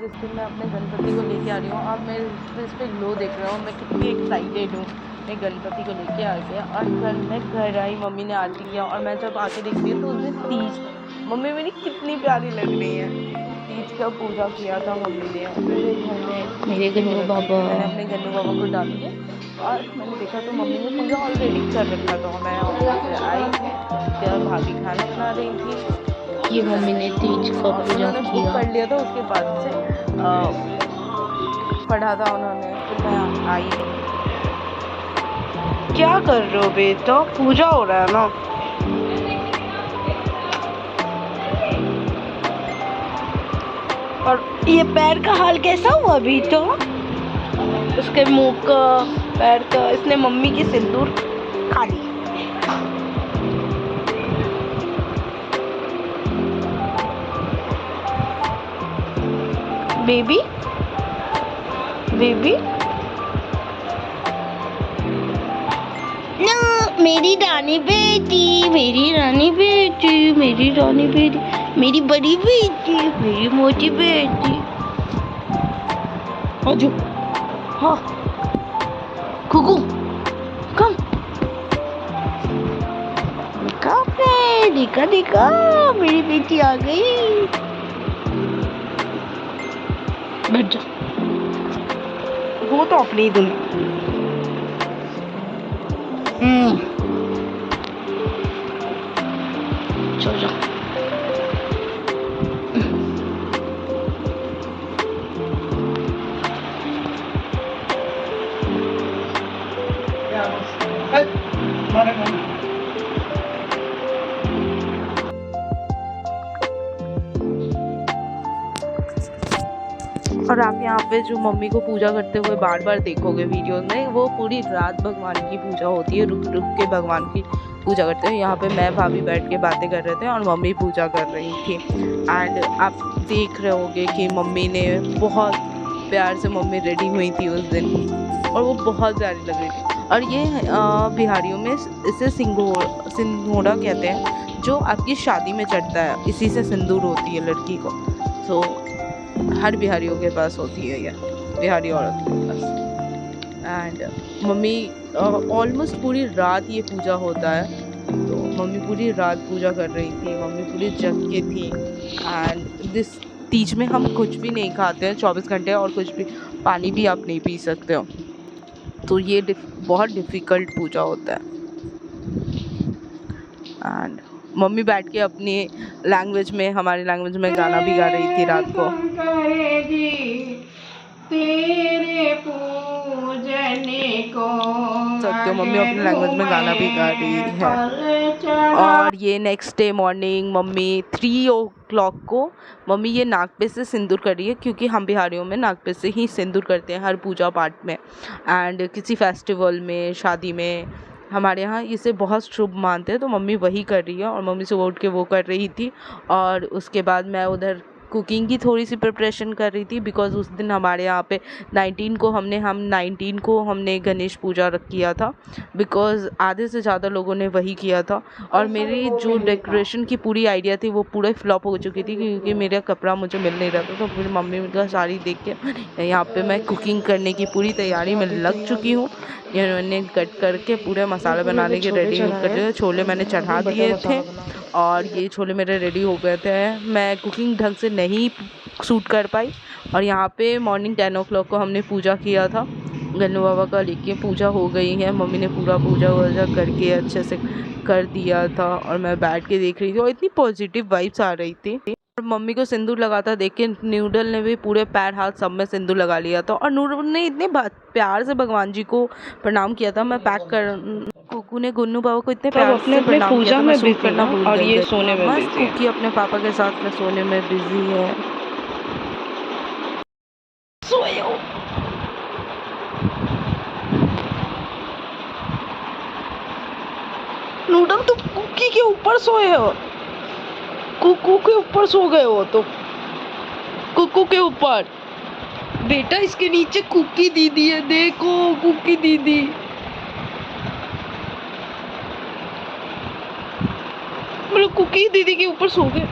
जिस दिन मैं अपने गणपति को लेके आ रही हूँ, आप मेरे फेस पे ग्लो देख रहे हो, मैं कितनी एक्साइटेड हूँ। मैं गणपति को लेके आ गया और घर आई, मम्मी ने आरती किया और मैं जब आके देखती हूँ तो उस दिन तीज था। मम्मी मेरी कितनी प्यारी लग रही है। तीज का पूजा किया था मम्मी ने, पूरे घर में मेरे खीर हो गन्नू रखी बाबा। थी। मैंने अपने गन्नू बाबा को डाल के और मैंने देखा तो मम्मी ने पूजा ऑलरेडी कर रखा था। मैं ऑफिस से आई, उसके बाद भाभी खाना बना रही थी, ये मम्मी ने तीज का और पूजा उन्होंने बुक किया। पढ़ लिया था। उसके बाद से पढ़ा था उन्होंने, फिर मैं आई। क्या कर रहे हो बेटा? पूजा हो रहा है ना। और ये पैर का हाल कैसा हुआ अभी? तो उसके मुंह का, पैर का, इसने मम्मी की सिंदूर खा ली। बेबी बेबी ना, मेरी रानी बेटी, मेरी रानी बेटी, मेरी रानी बेटी, मेरी बड़ी बेटी, मेरी मोटी बेटी। आजो, हाँ, कुकू, कम। देखा देखा, मेरी बेटी आ गई। बैठ जा। वो तो अपनी दुनिया। सो जा। और आप यहाँ पे जो मम्मी को पूजा करते हुए बार बार देखोगे वीडियोस में, वो पूरी रात भगवान की पूजा होती है। रुक रुक के भगवान की पूजा करते हैं। यहाँ पे मैं भाभी बैठ के बातें कर रहे थे और मम्मी पूजा कर रही थी। एंड आप देख रहे होगे कि मम्मी ने बहुत प्यार से, मम्मी रेडी हुई थी उस दिन और वो बहुत प्यारी लग रही थी। और ये बिहारियों में इसे सिंघोड़ा कहते हैं, जो आपकी शादी में चढ़ता है। इसी से सिंदूर होती है लड़की को। सो हर बिहारियों के पास होती है, ये बिहारी औरत के पास। एंड मम्मी ऑलमोस्ट पूरी रात ये पूजा होता है, तो मम्मी पूरी रात पूजा कर रही थी। मम्मी पूरी जग के थी। एंड दिस तीज में हम कुछ भी नहीं खाते हैं 24 घंटे, और कुछ भी पानी भी आप नहीं पी सकते हो। तो ये बहुत डिफ़िकल्ट पूजा होता है। एंड मम्मी बैठ के अपनी लैंग्वेज में, हमारी लैंग्वेज में गाना भी गा रही थी रात को। तेरे पूजने को सकते हो, मम्मी अपनी लैंग्वेज में गाना भी गा रही है। और ये next day morning mummy 3 o'clock को मम्मी ये नाक पे से सिंदूर कर रही है, क्योंकि हम बिहारियों में नाक पे से ही सिंदूर करते हैं हर पूजा पाठ में। एंड किसी फेस्टिवल में, शादी में, हमारे यहाँ इसे बहुत शुभ मानते हैं। तो मम्मी वही कर रही है और मम्मी सुबह उठ के वो कर रही थी। और उसके बाद मैं उधर कुकिंग की थोड़ी सी प्रिपरेशन कर रही थी, बिकॉज़ उस दिन हमारे यहाँ पे 19 को हमने गणेश पूजा किया था। बिकॉज़ आधे से ज़्यादा लोगों ने वही किया था। और मेरी जो डेकोरेशन की पूरी आइडिया थी वो पूरे फ्लॉप हो चुकी थी, क्योंकि मेरा कपड़ा मुझे मिल नहीं रहा था। तो फिर मम्मी का साड़ी देख के यहाँ पे मैं कुकिंग करने की पूरी तैयारी में लग चुकी हूँ। मैंने कट करके पूरे मसाले बनाने के रेडी कर, छोले मैंने चढ़ा दिए थे और ये छोले मेरे रेडी हो गए थे। मैं कुकिंग ढंग से नहीं शूट कर पाई। और यहाँ पे मॉर्निंग 10 o'clock को हमने पूजा किया था, गन्नू बाबा का लेके पूजा हो गई है। मम्मी ने पूरा पूजा वूजा करके अच्छे से कर दिया था और मैं बैठ के देख रही थी और इतनी पॉजिटिव वाइब्स आ रही थी। और मम्मी को सिंदूर लगाता देख के नूडल ने भी पूरे पैर हाथ सब में सिंदूर लगा लिया था। और नूडल ने इतने प्यार से भगवान जी को प्रणाम किया था। मैं पैक कर, कुकू ने गुन्नू बाबा को इतने प्यार से प्रणाम किया था, मैं शूट करना भूल गई थी। मस्त कुकी अपने पापा के साथ में सोने में बिजी है। सोए हो? नूडल तो कुकी के ऊपर सोए हो, कुकू के ऊपर सो गए हो। तो कुकू के ऊपर बेटा, इसके नीचे कुकी दीदी है, देखो कुकी दीदी। मतलब कुकी दीदी के ऊपर सो गए।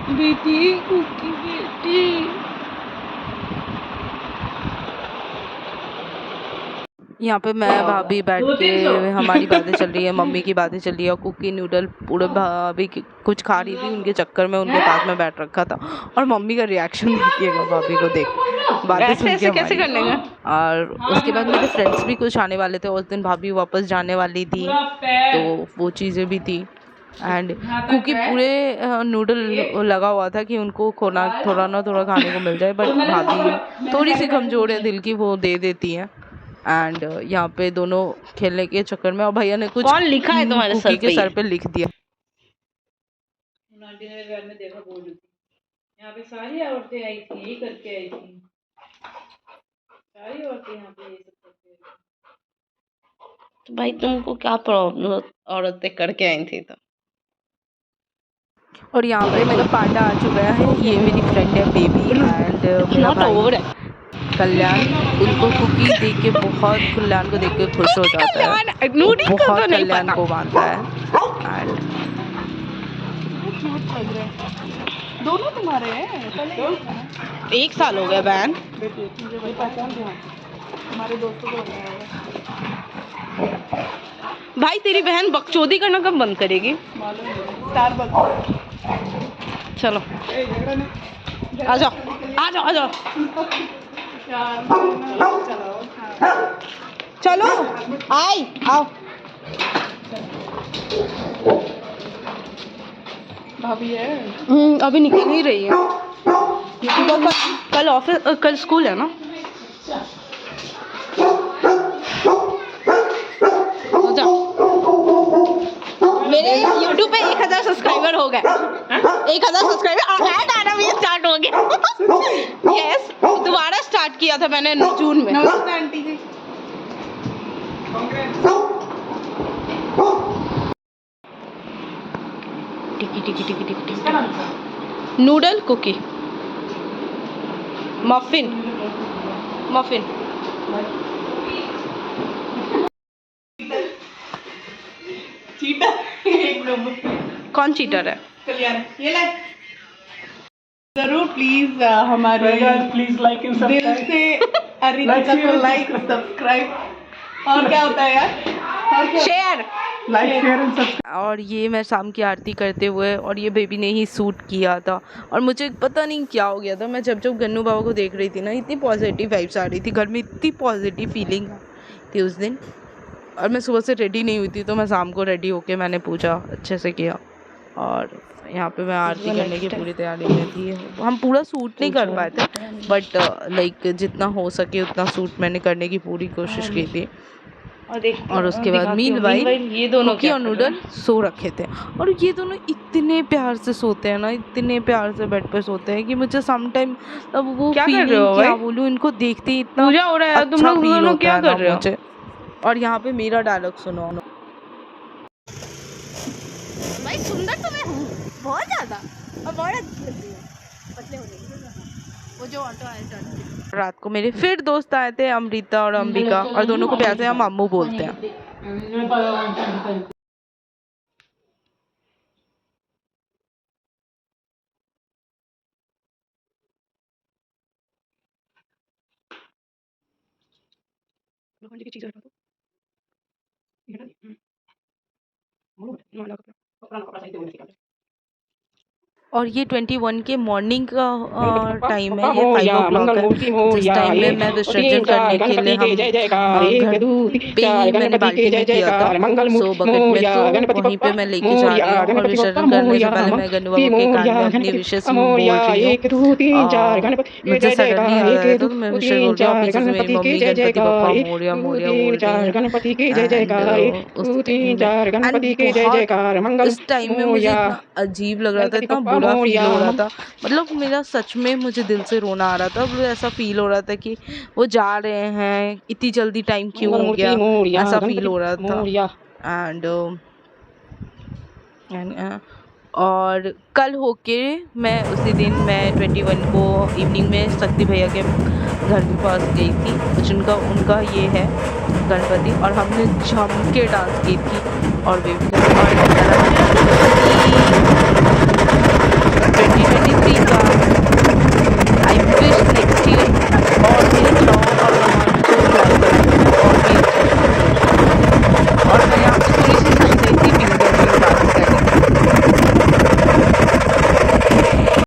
बेटी कुकी बेटी। यहाँ पे मैं भाभी बैठ के हमारी बातें चल रही है, मम्मी की बातें चल रही है और कुकी नूडल पूरे भाभी कुछ खा रही थी, उनके चक्कर में उनके पास में बैठ रखा था। और मम्मी का रिएक्शन देखिएगा भाभी को देख बातें सुन के कैसे करने का। और उसके बाद मेरे फ्रेंड्स भी कुछ आने वाले थे, उस दिन भाभी वापस जाने वाली थी तो वो चीज़ें भी थी। एंड कुकी पूरे नूडल लगा हुआ था कि उनको खोना थोड़ा ना थोड़ा खाने को मिल जाए, बट भाभी थोड़ी सी कमज़ोर है दिल की, वो दे देती हैं। एंड यहाँ पे दोनों खेलने के चक्कर में और भैया ने कुछ कौन लिखा है तुम्हारे सर के सर पे लिख दिया। आंटी ने घर में देखा बोल रही थी, यहाँ पे सारी औरतें आई थी, यही करके आई थी, सारी औरतें यहाँ पे ये सब करके आई थी। तो भाई तुमको क्या प्रॉब्लम, औरतें करके आई थी तो। और यहाँ पे मेरा पांडा आ चुका है, ये मेरी फ्रेंड है बेबी एंड मेरा भाई कल्याण। उनको कुकी देख के बहुत, कल्याण को देख के खुश हो जाता है, बहुत कल्याण को मानता है। एंड दोनों तुम्हारे हैं? 1 साल हो गया बहन। हमारे दोस्तों को भाई तेरी बहन बकचोदी करना कब बंद करेगी? चलो आ जाओ आ जाओ आ जाओ, चलो आई आओ। भाभी है अभी निकल ही रही है, कल ऑफिस, कल स्कूल है ना। मेरे YouTube पे 1000 सब्सक्राइबर हो गए, 1000 सब्सक्राइबर ऐड आना भी स्टार्ट हो गया। यस, दोबारा स्टार्ट किया था मैंने जून में। नमस्ते आंटी जी। टिकी टिकी टिकी टिकी टिकी। Noodle cookie muffin muffin. Cheater एक नंबर। कौन चीटर है? कल्याण ये ले जरूर प्लीज हमारे प्लीज लाइक एंड दिल से अरिता को लाइक सब्सक्राइब और क्या होता है यार, और क्या share like share and subscribe. और ये मैं शाम की आरती करते हुए, और ये बेबी ने ही सूट किया था और मुझे पता नहीं क्या हो गया था। मैं जब गन्नू बाबा को देख रही थी ना, इतनी पॉजिटिव वाइब्स आ रही थी घर में, इतनी पॉजिटिव फीलिंग थी उस दिन। और मैं सुबह से रेडी नहीं हुई थी, तो मैं शाम को रेडी होके मैंने पूजा अच्छे से किया और यहाँ पे मैं आरती करने की पूरी तैयारी में थी। हम पूरा सूट नहीं कर पाए थे, बट लाइक जितना हो सके उतना सूट मैंने करने की पूरी कोशिश की थी। और उसके बाद मीनवाइल ये दोनों कुकी और नूडल सो रखे थे, और ये दोनों इतने प्यार से सोते हैं ना, इतने प्यार से बेड पे सोते हैं कि मुझे सम टाइम अब वो क्या कर फीलिंग रहे हो क्या भाई? बोलूं, इनको देखते ही इतना पूजा हो रहा है, तुम अच्छा लोग फील दोनों होता क्या है ना कर रहे हो? मुझे। और यहाँ पे मेरा डायलॉग सुनो। भाई सुंदर तो मैं हूँ बहुत ज्यादा, और बहुत अच्छी लग रही है पतले होने की। वो जो ऑटो आया रात को मेरे फिर दोस्त आए थे, अमृता और अंबिका, और दोनों को प्यार से हम अम्मू बोलते हैं। और ये 21 के मॉर्निंग का टाइम है, ये 5 o'clock है, जिस टाइम में मैं विसर्जन करने के लिए हम घर पे ही मैंने बाल्टी में किया था, सो बकेट में, तो वहीं पे मैं लेके जा रही हूँ। और विसर्जन करने से पहले मैं गन्नू बाबा के कान में अपनी विशेष बोल रही हूँ। मुझे सडनली याद आया तो मैं विशेष बोल रही हूँ, पीछे से मेरी मम्मी गणपति बप्पा मोरया मोरया बोल रही है। उस टाइम में मुझे इतना अजीब लग रहा था, इतना बुरा फील हो रहा था, मतलब मेरा सच में मुझे दिल से रोना आ रहा था। मुझे ऐसा फील हो रहा था कि वो जा रहे हैं, इतनी जल्दी टाइम क्यों हो गया, ऐसा फील हो रहा था। एंड और कल होके मैं उसी दिन मैं 21 को इवनिंग में शक्ति भैया के घर के पास गई थी, उनका ये है गणपति, और हमने जम के डांस की थी और बेबी का। और 20 23